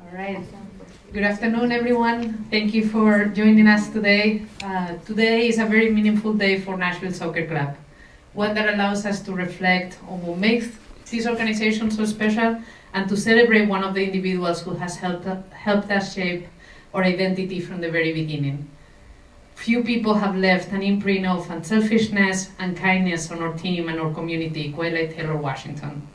All right. Good afternoon, everyone. Thank you for joining us today. Today is a very meaningful day for Nashville Soccer Club, one that allows us to reflect on what makes this organization so special and to celebrate one of the individuals who has helped us shape our identity from the very beginning. Few people have left an imprint of unselfishness and kindness on our team and our community quite like Taylor Washington.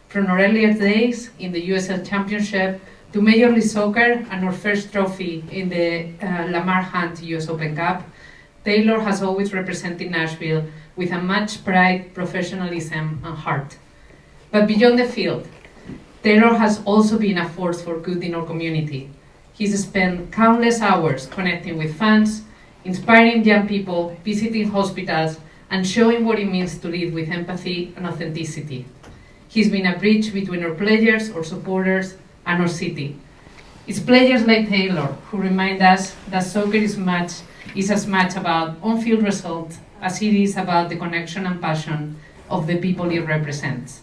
From our earlier days in the USL Championship to Major League Soccer and our first trophy in the Lamar Hunt US Open Cup, Taylor has always represented Nashville with a much pride, professionalism, and heart. But beyond the field, Taylor has also been a force for good in our community. He's spent countless hours connecting with fans, inspiring young people, visiting hospitals, and showing what it means to live with empathy and authenticity. He's been a bridge between our players, our supporters, and our city. It's players like Taylor who remind us that soccer is as much about on-field results as it is about the connection and passion of the people it represents.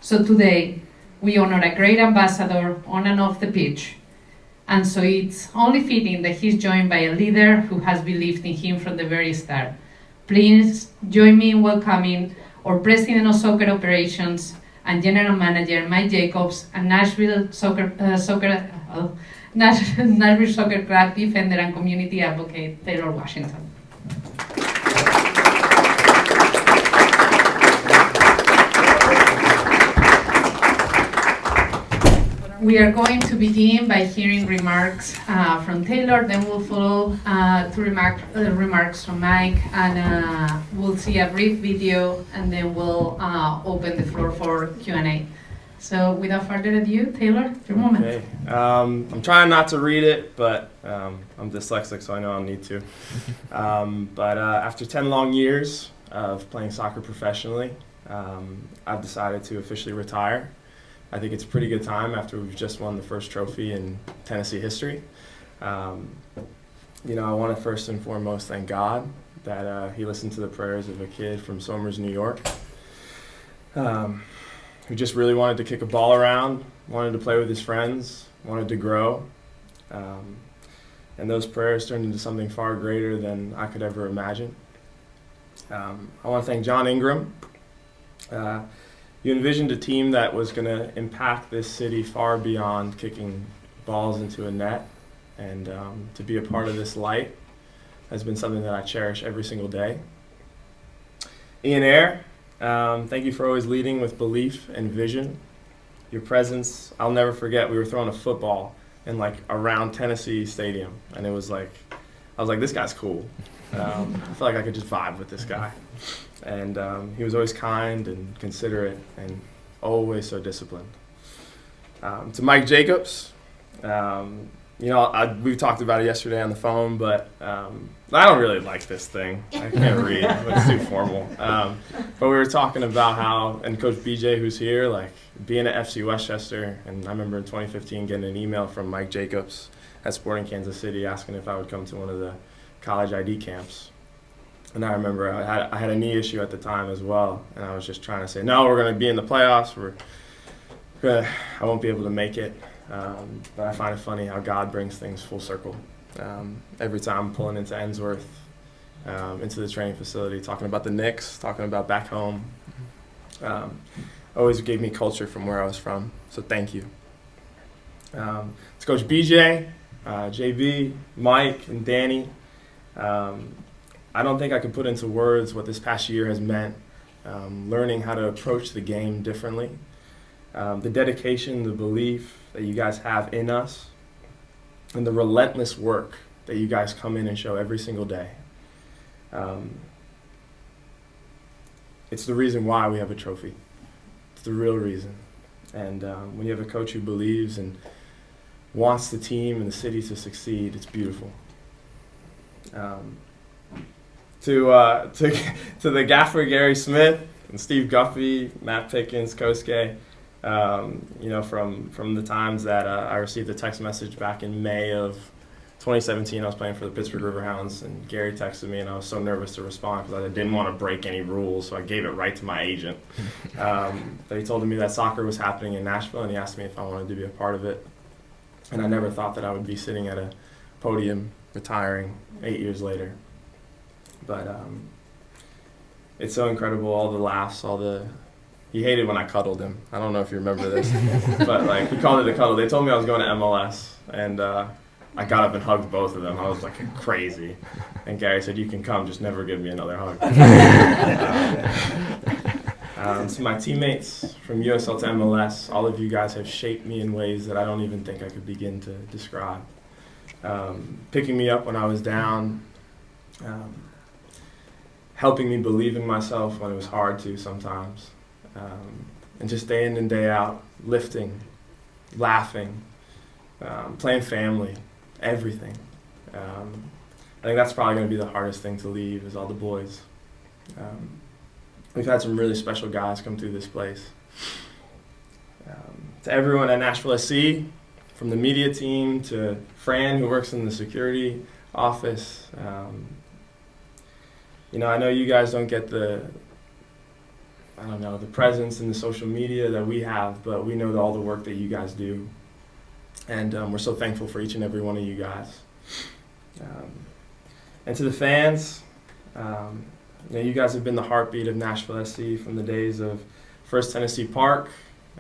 So today, we honor a great ambassador on and off the pitch, and so it's only fitting that he's joined by a leader who has believed in him from the very start. Please join me in welcoming our President of Soccer Operations and General Manager Mike Jacobs and Nashville Soccer Club defender and community advocate Taylor Washington. We are going to begin by hearing remarks from Taylor, then we'll follow to remarks from Mike, and we'll see a brief video, and then we'll open the floor for Q&A. So without further ado, Taylor, your moment. Okay. I'm trying not to read it, but I'm dyslexic, so I know I'll need to. But after 10 long years of playing soccer professionally, I've decided to officially retire. I think it's a pretty good time after we've just won the first trophy in Tennessee history. I want to first and foremost thank God that he listened to the prayers of a kid from Somers, New York, who just really wanted to kick a ball around, wanted to play with his friends, wanted to grow. And those prayers turned into something far greater than I could ever imagine. I want to thank John Ingram. You envisioned a team that was going to impact this city far beyond kicking balls into a net, and to be a part of this light has been something that I cherish every single day. Ian Eyre, thank you for always leading with belief and vision. Your presence, I'll never forget, we were throwing a football in around Tennessee Stadium, and I was like, this guy's cool. I felt like I could just vibe with this guy. And he was always kind and considerate and always so disciplined. To Mike Jacobs, we talked about it yesterday on the phone, but I don't really like this thing. I can't read. It's too formal. But we were talking about how, and Coach BJ, who's here, being at FC Westchester, and I remember in 2015 getting an email from Mike Jacobs at Sporting Kansas City asking if I would come to one of the college ID camps. And I remember I had a knee issue at the time as well, and I was just trying to say, no, we're going to be in the playoffs. I won't be able to make it. But I find it funny how God brings things full circle. Every time I'm pulling into Ensworth, into the training facility, talking about the Knicks, talking about back home, always gave me culture from where I was from. So thank you. To Coach BJ, JB, Mike, and Danny. I don't think I could put into words what this past year has meant, learning how to approach the game differently. The dedication, the belief that you guys have in us, and the relentless work that you guys come in and show every single day. It's the reason why we have a trophy. It's the real reason. And when you have a coach who believes and wants the team and the city to succeed, it's beautiful. To the gaffer Gary Smith and Steve Guffey, Matt Pickens, Kosuke, from the times that I received a text message back in May of 2017. I was playing for the Pittsburgh Riverhounds, and Gary texted me, and I was so nervous to respond because I didn't want to break any rules, so I gave it right to my agent. He told me that soccer was happening in Nashville, and he asked me if I wanted to be a part of it. And I never thought that I would be sitting at a podium retiring 8 years later. But it's so incredible, all the laughs, he hated when I cuddled him. I don't know if you remember this, but like he called it a cuddle. They told me I was going to MLS, and I got up and hugged both of them. I was like crazy. And Gary said, "You can come, just never give me another hug." So my teammates from USL to MLS, all of you guys have shaped me in ways that I don't even think I could begin to describe. Picking me up when I was down, helping me believe in myself when it was hard to sometimes, and just day in and day out, lifting, laughing, playing family, everything. I think that's probably going to be the hardest thing to leave, is all the boys. We've had some really special guys come through this place. To everyone at Nashville SC, from the media team to Fran, who works in the security office. I know you guys don't get the presence in the social media that we have, but we know all the work that you guys do. And we're so thankful for each and every one of you guys. And to the fans, you guys have been the heartbeat of Nashville SC from the days of First Tennessee Park,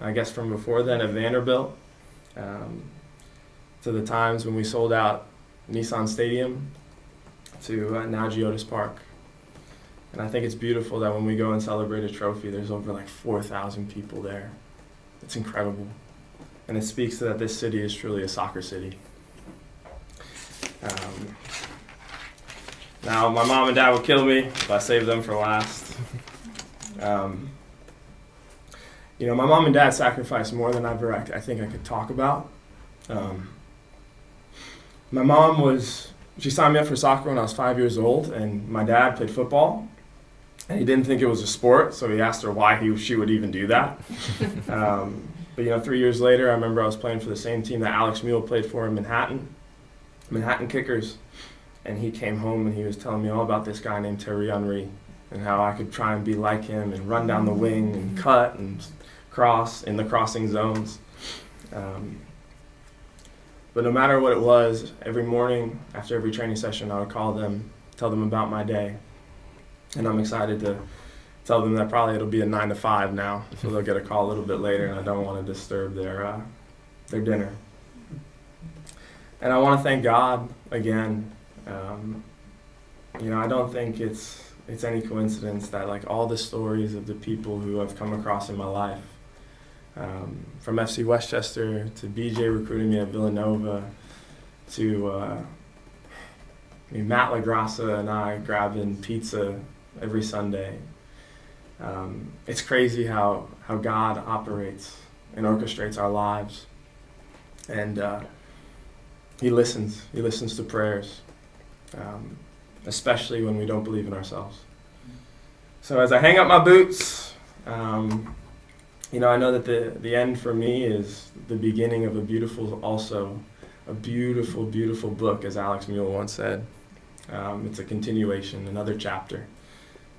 I guess from before then at Vanderbilt, to the times when we sold out Nissan Stadium, to now Geodis Park. And I think it's beautiful that when we go and celebrate a trophy, there's over like 4,000 people there. It's incredible. And it speaks to that this city is truly a soccer city. Now, my mom and dad would kill me if I saved them for last. My mom and dad sacrificed more than ever I think I could talk about. My mom she signed me up for soccer when I was 5 years old, and my dad played football, and he didn't think it was a sport, so he asked her why she would even do that. But 3 years later, I remember I was playing for the same team that Alex Mule played for in Manhattan Kickers, and he came home and he was telling me all about this guy named Thierry Henry and how I could try and be like him and run down the wing and cut and cross in the crossing zones. But no matter what it was, every morning after every training session, I would call them, tell them about my day. And I'm excited to tell them that probably it'll be a 9 to 5 now, so they'll get a call a little bit later, and I don't want to disturb their dinner. And I want to thank God again. I don't think it's any coincidence that like all the stories of the people who I've come across in my life, from FC Westchester to BJ recruiting me at Villanova to Matt LaGrassa and I grabbing pizza every Sunday. It's crazy how God operates and orchestrates our lives. And He listens to prayers, especially when we don't believe in ourselves. So as I hang up my boots, I know that the end for me is the beginning of a beautiful, beautiful book, as Alex Mule once said. It's a continuation, another chapter.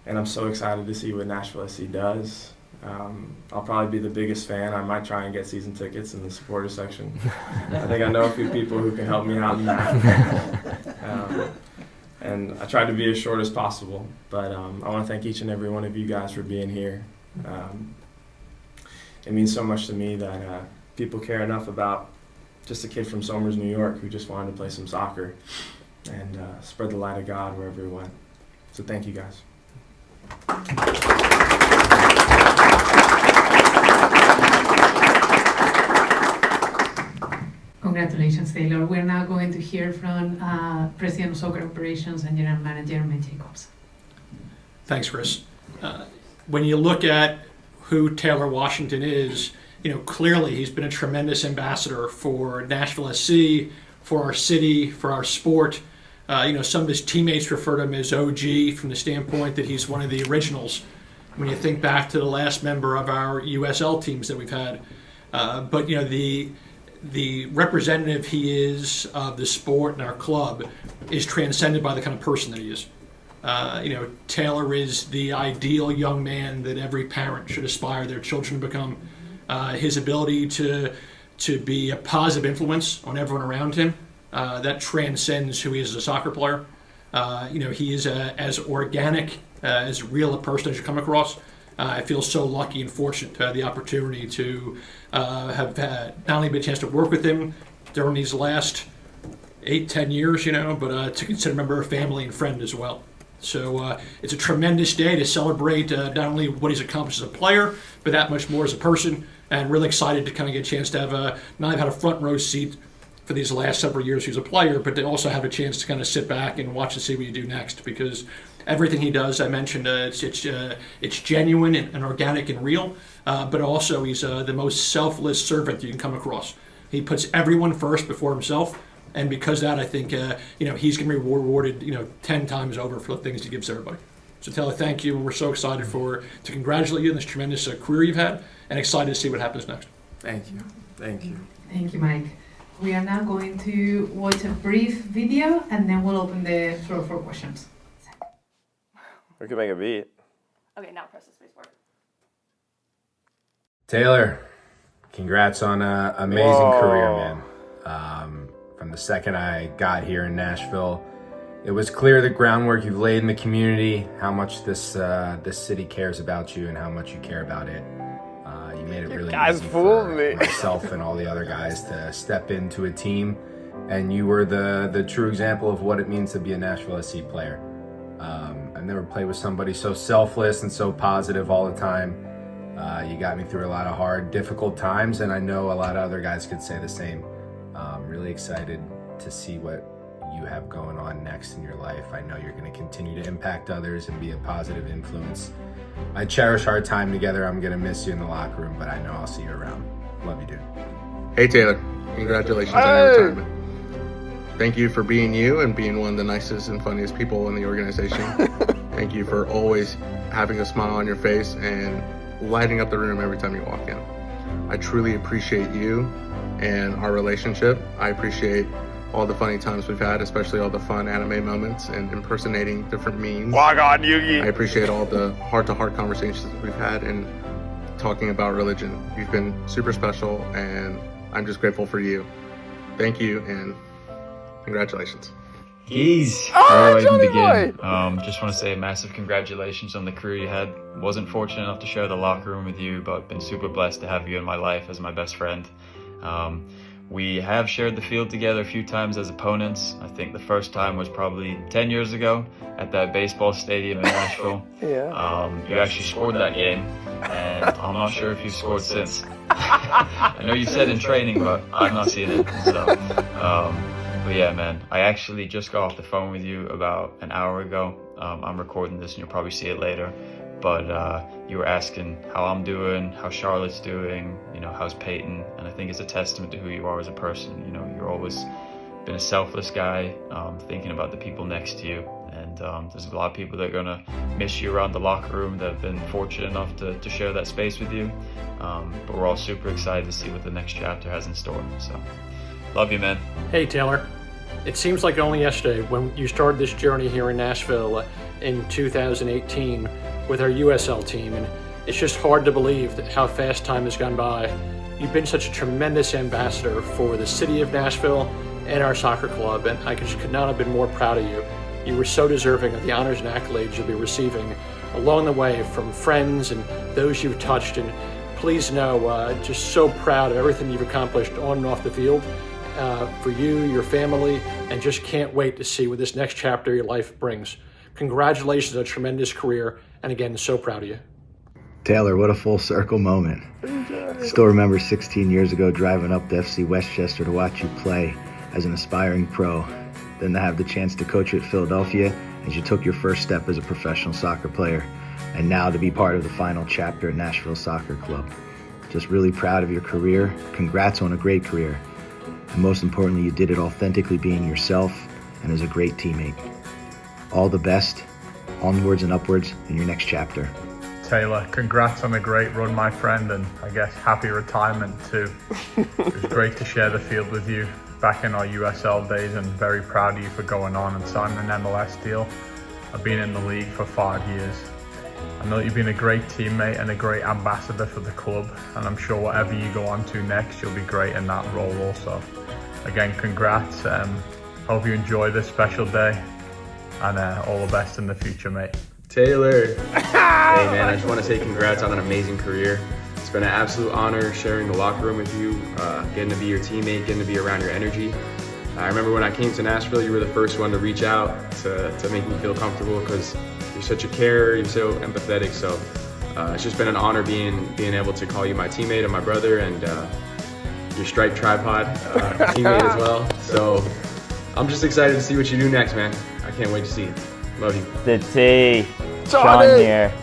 And I'm so excited to see what Nashville SC does. I'll probably be the biggest fan. I might try and get season tickets in the supporter section. I think I know a few people who can help me out in that. And I tried to be as short as possible, but I want to thank each and every one of you guys for being here. It means so much to me that people care enough about just a kid from Somers, New York, who just wanted to play some soccer and spread the light of God wherever he went. So thank you guys. Congratulations, Taylor. We're now going to hear from President of Soccer Operations and General Manager Matt Jacobs. Thanks, Chris. When you look at who Taylor Washington is, clearly he's been a tremendous ambassador for Nashville SC, for our city, for our sport. Some of his teammates refer to him as OG from the standpoint that he's one of the originals when you think back to the last member of our USL teams that we've had. But the representative he is of the sport and our club is transcended by the kind of person that he is. Taylor is the ideal young man that every parent should aspire their children to become. His ability to to be a positive influence on everyone around him. That transcends who he is as a soccer player. He is as organic, as real a person as you come across. I feel so lucky and fortunate to have the opportunity to have not only been a chance to work with him during these last 8-10 years, but to consider a member of family and friend as well. So it's a tremendous day to celebrate not only what he's accomplished as a player, but that much more as a person, and really excited to kind of get a chance to have not only had a front row seat for these last several years he was a player, but to also have a chance to kind of sit back and watch and see what you do next, because everything he does, I mentioned, it's genuine and organic and real, but also he's the most selfless servant you can come across. He puts everyone first before himself, and because of that, I think he's going to be rewarded 10 times over for the things he gives to everybody. So Taylor, thank you. We're so excited to congratulate you on this tremendous career you've had, and excited to see what happens next. Thank you. Thank you. Thank you, Mike. We are now going to watch a brief video, and then we'll open the floor for questions. We could make a beat. Okay, now press the space bar. Taylor, congrats on an amazing career, man. From the second I got here in Nashville, it was clear the groundwork you've laid in the community, how much this city cares about you and how much you care about it. You made it really easy for myself and all the other guys to step into a team, and you were the true example of what it means to be a Nashville SC player. I've never played with somebody so selfless and so positive all the time. You got me through a lot of hard, difficult times, and I know a lot of other guys could say the same. Really excited to see what you have going on next in your life. I know you're going to continue to impact others and be a positive influence. I cherish our time together. I'm going to miss you in the locker room, but I know I'll see you around. Love you, dude. Hey, Taylor. Congratulations on your retirement. Thank you for being you and being one of the nicest and funniest people in the organization. Thank you for always having a smile on your face and lighting up the room every time you walk in. I truly appreciate you and our relationship. I appreciate all the funny times we've had, especially all the fun anime moments and impersonating different memes. Walk on, Yugi! I appreciate all the heart-to-heart conversations we've had and talking about religion. You've been super special, and I'm just grateful for you. Thank you, and congratulations. Geez, where do I even begin? Just want to say a massive congratulations on the career you had. Wasn't fortunate enough to share the locker room with you, but been super blessed to have you in my life as my best friend. We have shared the field together a few times as opponents. I think the first time was probably 10 years ago at that baseball stadium in Nashville. You actually scored that game, and I'm not sure if you've scored since. I know you said in training, but I'm not seeing it. So, but yeah, man, I actually just got off the phone with you about an hour ago. I'm recording this and you'll probably see it later. But you were asking how I'm doing, how Charlotte's doing, how's Peyton, and I think it's a testament to who you are as a person. You're always been a selfless guy, thinking about the people next to you, and there's a lot of people that are gonna miss you around the locker room that have been fortunate enough to share that space with you, but we're all super excited to see what the next chapter has in store, so love you, man. Hey, Taylor. It seems like only yesterday when you started this journey here in Nashville in 2018 with our USL team, and it's just hard to believe how fast time has gone by. You've been such a tremendous ambassador for the city of Nashville and our soccer club, and I just could not have been more proud of you. You were so deserving of the honors and accolades you'll be receiving along the way from friends and those you've touched, and please know, just so proud of everything you've accomplished on and off the field for you, your family, and just can't wait to see what this next chapter of your life brings. Congratulations on a tremendous career, and again, so proud of you. Taylor, what a full circle moment. Still remember 16 years ago driving up to FC Westchester to watch you play as an aspiring pro, then to have the chance to coach you at Philadelphia as you took your first step as a professional soccer player, and now to be part of the final chapter at Nashville Soccer Club. Just really proud of your career. Congrats on a great career. And most importantly, you did it authentically being yourself and as a great teammate. All the best, onwards and upwards in your next chapter. Taylor, congrats on a great run, my friend, and I guess happy retirement too. It was great to share the field with you back in our USL days, and very proud of you for going on and signing an MLS deal. I've been in the league for 5 years, I know that you've been a great teammate and a great ambassador for the club, and I'm sure whatever you go on to next, you'll be great in that role also. Again, congrats. Hope you enjoy this special day, and all the best in the future, mate. Taylor, hey man, I just want to say congrats on an amazing career. It's been an absolute honor sharing the locker room with you, getting to be your teammate, getting to be around your energy. I remember when I came to Nashville, you were the first one to reach out to make me feel comfortable because you're such a carer, you're so empathetic. So it's just been an honor being able to call you my teammate and my brother, and your striped tripod teammate as well. So I'm just excited to see what you do next, man. I can't wait to see you. Love you. The T, Sean here,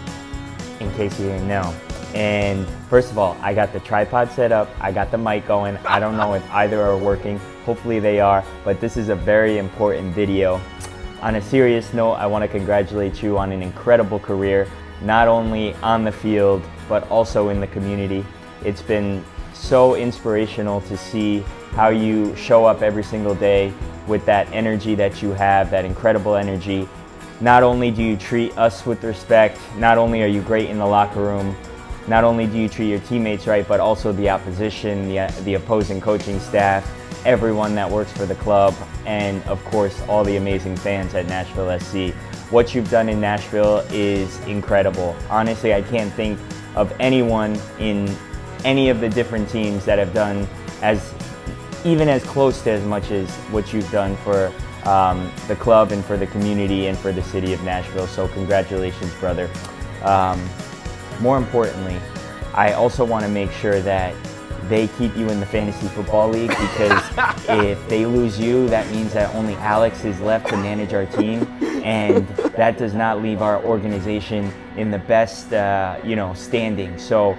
in case you didn't know. And first of all, I got the tripod set up, I got the mic going. I don't know if either are working. Hopefully they are, but this is a very important video. On a serious note, I want to congratulate you on an incredible career, not only on the field, but also in the community. It's been so inspirational to see how you show up every single day with that energy that you have, that incredible energy. Not only do you treat us with respect, not only are you great in the locker room, not only do you treat your teammates right, but also the opposition, the opposing coaching staff, everyone that works for the club, and of course all the amazing fans at Nashville SC. What you've done in Nashville is incredible. Honestly, I can't think of anyone in any of the different teams that have done even as close to as much as what you've done for the club and for the community and for the city of Nashville. So congratulations, brother. More importantly, I also want to make sure that they keep you in the fantasy football league, because if they lose you, that means that only Alex is left to manage our team, and that does not leave our organization in the best standing. So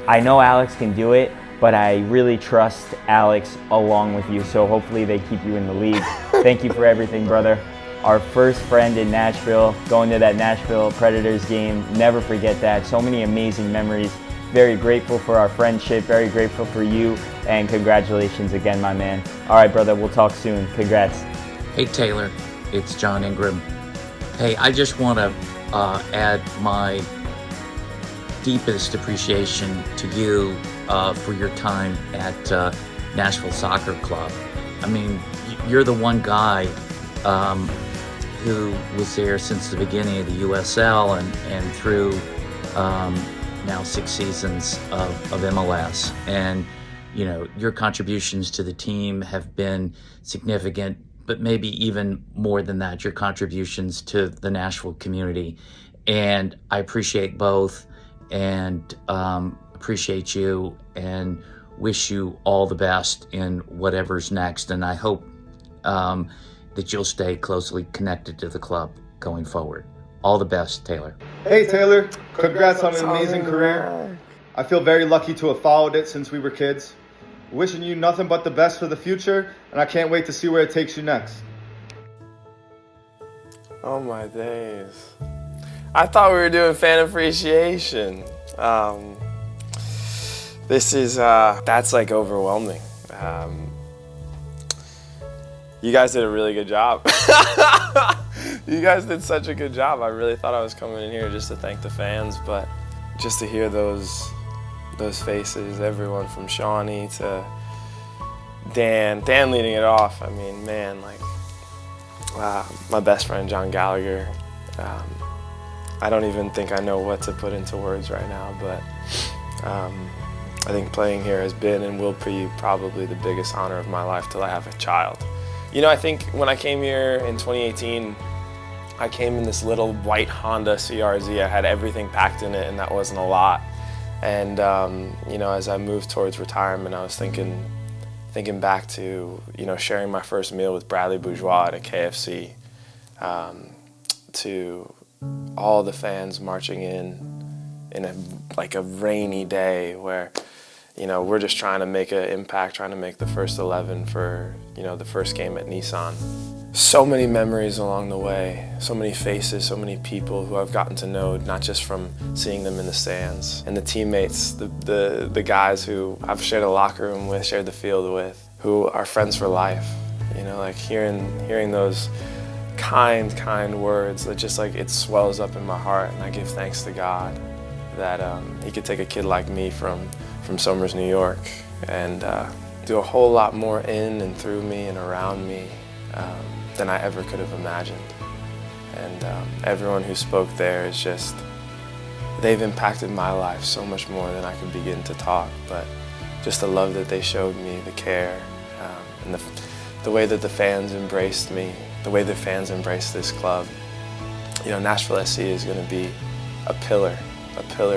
I know Alex can do it, but I really trust Alex along with you, so hopefully they keep you in the league. Thank you for everything, brother. Our first friend in Nashville, going to that Nashville Predators game, never forget that. So many amazing memories. Very grateful for our friendship, very grateful for you, and congratulations again, my man. All right, brother, we'll talk soon. Congrats. Hey, Taylor, it's John Ingram. Hey, I just want to add my deepest appreciation to you for your time at Nashville Soccer Club. I mean, you're the one guy who was there since the beginning of the USL and through now 6 seasons of MLS. And, you know, your contributions to the team have been significant, but maybe even more than that, your contributions to the Nashville community. And I appreciate both, and appreciate you, and wish you all the best in whatever's next. And I hope that you'll stay closely connected to the club going forward. All the best, Taylor. Hey Taylor, congrats on an amazing career. I feel very lucky to have followed it since we were kids. Wishing you nothing but the best for the future, and I can't wait to see where it takes you next. Oh my days. I thought we were doing fan appreciation. That's like overwhelming. You guys did a really good job. You guys did such a good job. I really thought I was coming in here just to thank the fans, but just to hear those faces, everyone from Shawnee to Dan leading it off. I mean, man, like my best friend John Gallagher. I don't even think I know what to put into words right now, but I think playing here has been and will be probably the biggest honor of my life till I have a child. You know, I think when I came here in 2018, I came in this little white Honda CRZ. I had everything packed in it, and that wasn't a lot. And you know, as I moved towards retirement, I was thinking back to, you know, sharing my first meal with Bradley Bourgeois at a KFC, to all the fans marching in a rainy day where, you know, we're just trying to make an impact, trying to make the first 11 for, you know, the first game at Nissan. So many memories along the way, so many faces, so many people who I've gotten to know, not just from seeing them in the stands, and the teammates, the guys who I've shared a locker room with, shared the field with, who are friends for life. You know, like hearing those kind words that just like it swells up in my heart, and I give thanks to God that he could take a kid like me from Somers, New York, and do a whole lot more in and through me and around me than I ever could have imagined. And everyone who spoke there is just, they've impacted my life so much more than I can begin to talk, but just the love that they showed me, the care, and the way that the fans embraced me, the way the fans embraced this club. You know, Nashville SC is going to be a pillar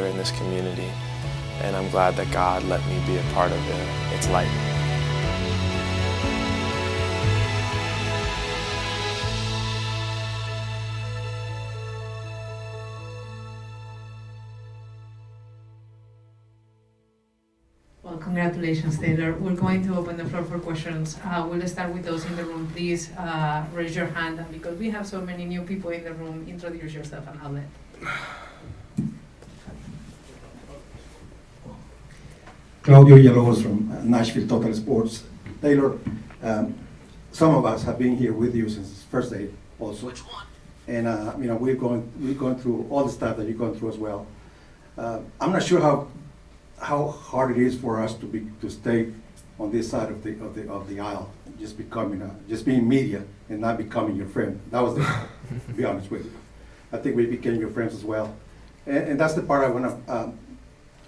in this community, and I'm glad that God let me be a part of its light. Well, congratulations, Taylor. We're going to open the floor for questions. We'll start with those in the room. Please raise your hand, and because we have so many new people in the room, introduce yourself and outlet. Claudio Villalobos from Nashville Total Sports. Taylor, some of us have been here with you since first day also. Which one? And you know, we've gone through all the stuff that you've gone through as well. I'm not sure how hard it is for us to stay on this side of the aisle, just being media and not becoming your friend. That was to be honest with you. I think we became your friends as well, and that's the part I want to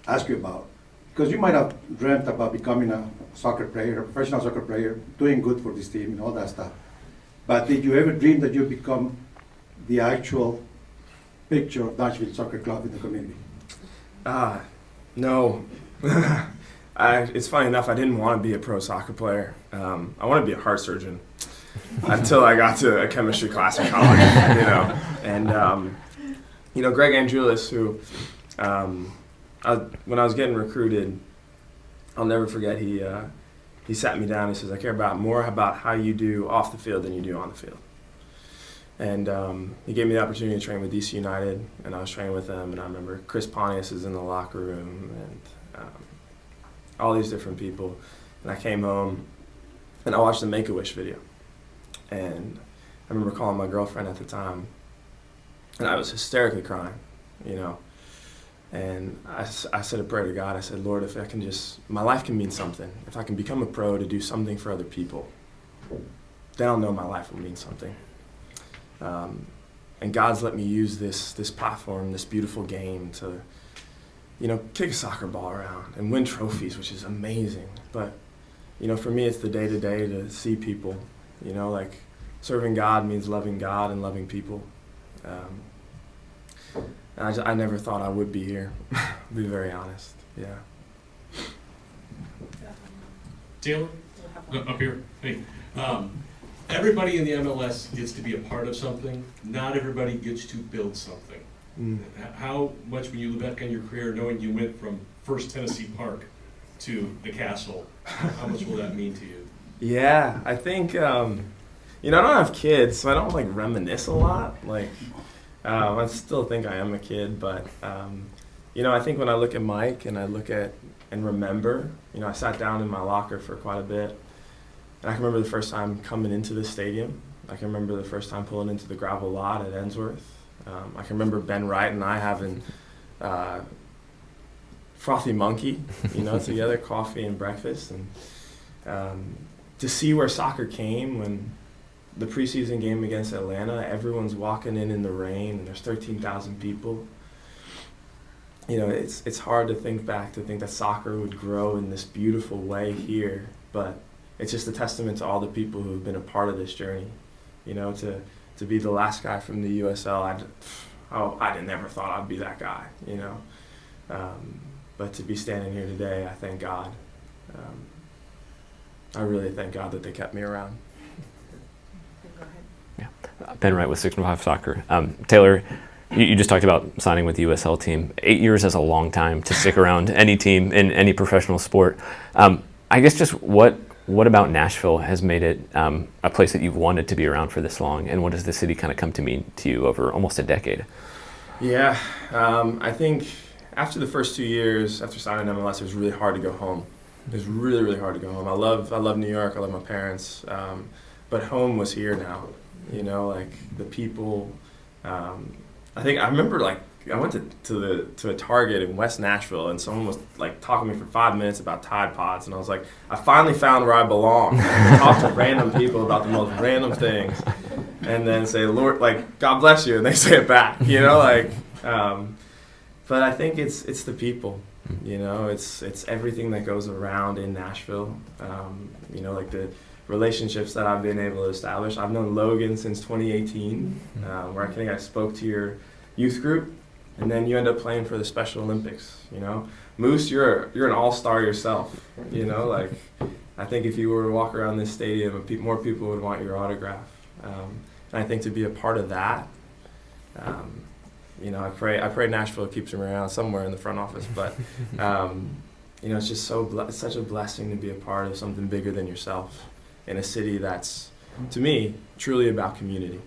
ask you about. Because you might have dreamt about becoming a soccer player, a professional soccer player, doing good for this team and all that stuff. But did you ever dream that you'd become the actual picture of Nashville Soccer Club in the community? No. It's funny enough, I didn't want to be a pro soccer player. I wanted to be a heart surgeon until I got to a chemistry class in college, you know. And, you know, Greg Angelis, who... when I was getting recruited, I'll never forget, he sat me down and he says, I care more about how you do off the field than you do on the field. And he gave me the opportunity to train with DC United, and I was training with them, and I remember Chris Pontius is in the locker room, and all these different people. And I came home, and I watched the Make-A-Wish video. And I remember calling my girlfriend at the time, and I was hysterically crying, you know. And I said a prayer to God. I said, Lord, if I can my life can mean something. If I can become a pro to do something for other people, then I'll know my life will mean something. And God's let me use this platform, this beautiful game to, you know, kick a soccer ball around and win trophies, which is amazing. But, you know, for me, it's the day-to-day to see people, you know, like serving God means loving God and loving people. And I never thought I would be here, to be very honest, yeah. Taylor, up here, hey. Everybody in the MLS gets to be a part of something. Not everybody gets to build something. How much, when you look back on your career, knowing you went from First Tennessee Park to the Castle, how much will that mean to you? Yeah, I think, you know, I don't have kids, so I don't like reminisce a lot. Like, I still think I am a kid, but, you know, I think when I look at Mike and I look at and remember, you know, I sat down in my locker for quite a bit, and I can remember the first time coming into this stadium. I can remember the first time pulling into the gravel lot at Ensworth. I can remember Ben Wright and I having Frothy Monkey, you know, together, coffee and breakfast. And to see where soccer came when the preseason game against Atlanta, everyone's walking in the rain, and there's 13,000 people. You know, it's hard to think that soccer would grow in this beautiful way here, but it's just a testament to all the people who have been a part of this journey. You know, to be the last guy from the USL, I never thought I'd be that guy, you know. But to be standing here today, I thank God. I really thank God that they kept me around. Ben Wright with 615 Soccer. Taylor, you just talked about signing with the USL team. 8 years is a long time to stick around any team in any professional sport. I guess just what about Nashville has made it a place that you've wanted to be around for this long, and what does the city kind of come to mean to you over almost a decade? Yeah, I think after the first 2 years, after signing MLS, it was really hard to go home. It was really, really hard to go home. I love New York. I love my parents. But home was here now. You know, like the people. I think I remember like I went to a Target in West Nashville, and someone was like talking to me for 5 minutes about Tide Pods, and I was like, I finally found where I belong. I talk to random people about the most random things, and then say, Lord, like God bless you, and they say it back. You know, like. But I think it's the people. You know, it's everything that goes around in Nashville. You know, like the relationships that I've been able to establish. I've known Logan since 2018, where I think I spoke to your youth group, and then you end up playing for the Special Olympics. You know, Moose, you're an all-star yourself. You know, like I think if you were to walk around this stadium, more people would want your autograph. And I think to be a part of that. You know, I pray Nashville keeps him around somewhere in the front office, but you know, it's just it's such a blessing to be a part of something bigger than yourself in a city that's, to me, truly about community.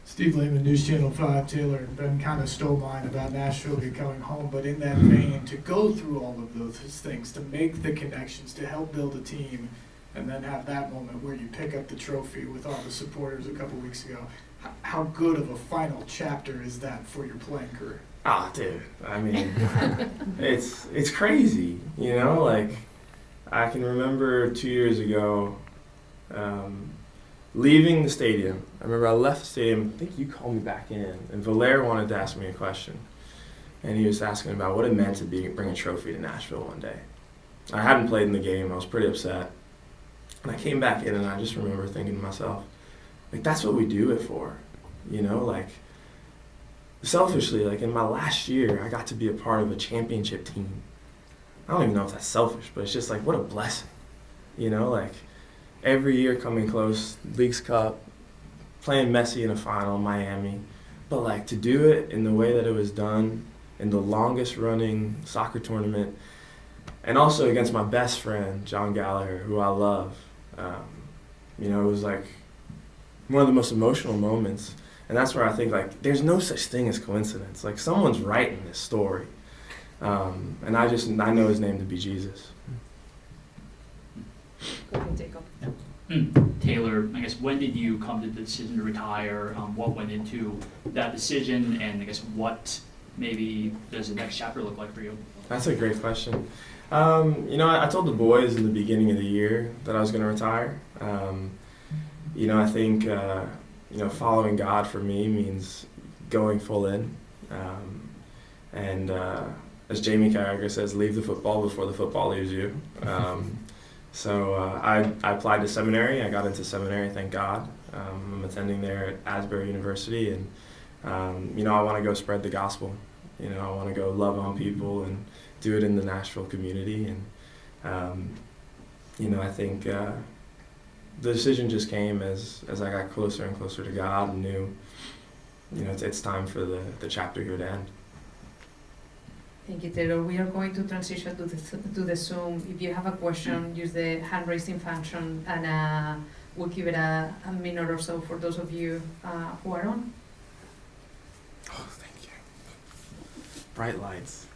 Steve Lehman, News Channel 5. Taylor, Ben kind of stole mine about Nashville becoming home, but in that vein, to go through all of those things, to make the connections, to help build a team, and then have that moment where you pick up the trophy with all the supporters a couple weeks ago. How good of a final chapter is that for your playing career? Ah, dude. I mean, it's crazy. You know, like I can remember 2 years ago leaving the stadium. I remember I left the stadium. I think you called me back in, and Valer wanted to ask me a question, and he was asking about what it meant to bring a trophy to Nashville one day. I hadn't played in the game. I was pretty upset, and I came back in, and I just remember thinking to myself, like, that's what we do it for, you know, like, selfishly, like, in my last year, I got to be a part of a championship team. I don't even know if that's selfish, but it's just like, what a blessing, you know, like, every year coming close, Leagues Cup, playing Messi in a final in Miami, but, like, to do it in the way that it was done, in the longest running soccer tournament, and also against my best friend, John Gallagher, who I love, you know, it was like, one of the most emotional moments, and that's where I think like there's no such thing as coincidence. Like someone's writing this story, and I know his name to be Jesus. Go ahead, Jacob. Taylor, I guess when did you come to the decision to retire? What went into that decision, and I guess what maybe does the next chapter look like for you? That's a great question. You know, I told the boys in the beginning of the year that I was going to retire. You know, I think, you know, following God for me means going full in. And as Jamie Carragher says, leave the football before the football leaves you. So I applied to seminary. I got into seminary, thank God. I'm attending there at Asbury University. And, you know, I want to go spread the gospel. You know, I want to go love on people and do it in the Nashville community. And, you know, I think... the decision just came as I got closer and closer to God and knew, you know, it's time for the chapter here to end. Thank you, Taylor. We are going to transition to the Zoom. If you have a question, use the hand raising function, and we'll give it a minute or so for those of you who are on. Oh, thank you. Bright lights.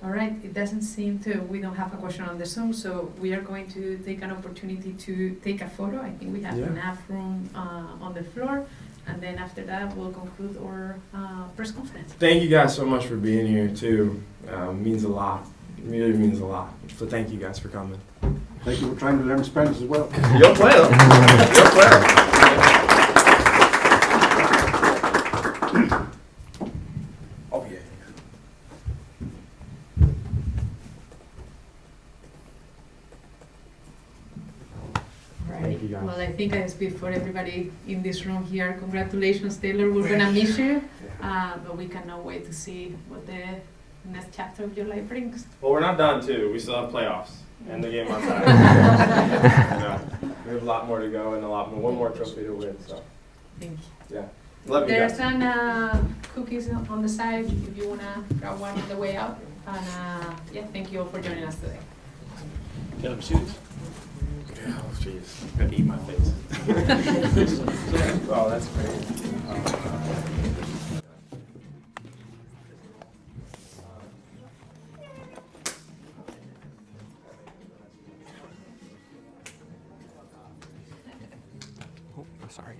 All right, it doesn't seem we don't have a question on the Zoom, so we are going to take an opportunity to take a photo. I think we have enough room on the floor, and then after that, we'll conclude our press conference. Thank you guys so much for being here, too. Means a lot. It really means a lot. So thank you guys for coming. Thank you for trying to learn Spanish as well. Yo puedo. Yo puedo. Well, I think I speak for everybody in this room here. Congratulations, Taylor. We're going to miss you, but we cannot wait to see what the next chapter of your life brings. Well, we're not done, too. We still have playoffs and the game on Saturday. You know, we have a lot more to go and one more trophy to win. So, thank you. Yeah. Love you There's guys. some cookies on the side if you want to grab one on the way out. And yeah, thank you all for joining us today. Can I see this? Oh, jeez. I'm going to eat my face. Oh, that's great. sorry.